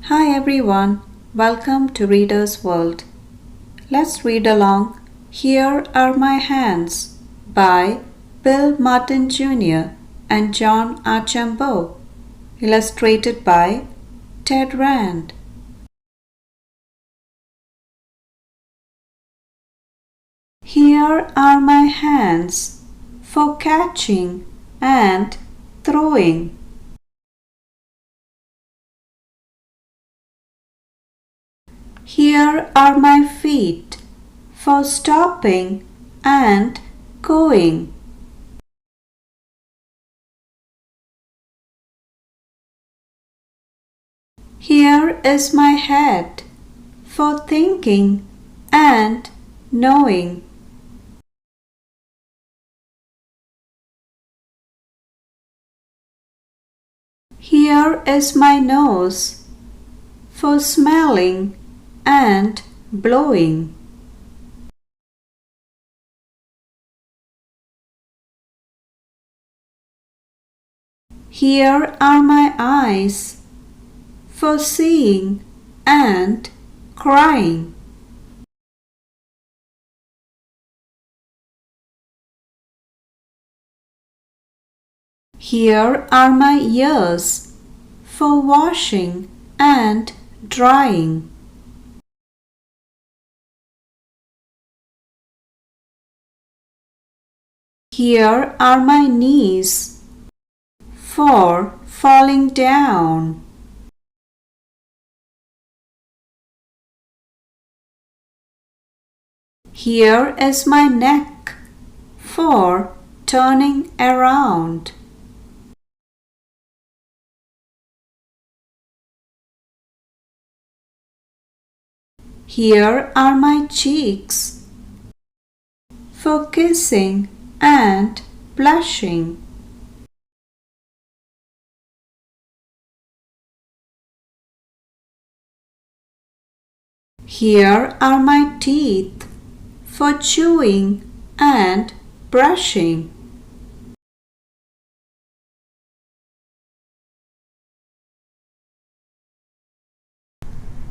Hi everyone, welcome to Reader's World. Let's read along Here Are My Hands by Bill Martin Jr. and John Archambault, illustrated by Ted Rand. Here are my hands for catching and throwing. Here are my feet for stopping and going. Here is my head for thinking and knowing. Here is my nose for smelling and blowing. Here are my eyes for seeing and crying. Here are my ears for washing and drying. Here are my knees for falling down. Here is my neck for turning around. Here are my cheeks for kissing and blushing. Here are my teeth for chewing and brushing.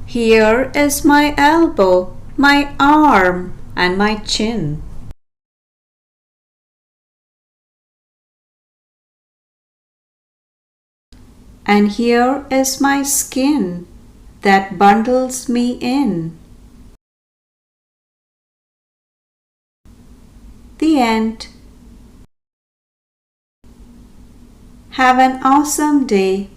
Here is my elbow, my arm, and my chin. And here is my skin that bundles me in. The end. Have an awesome day.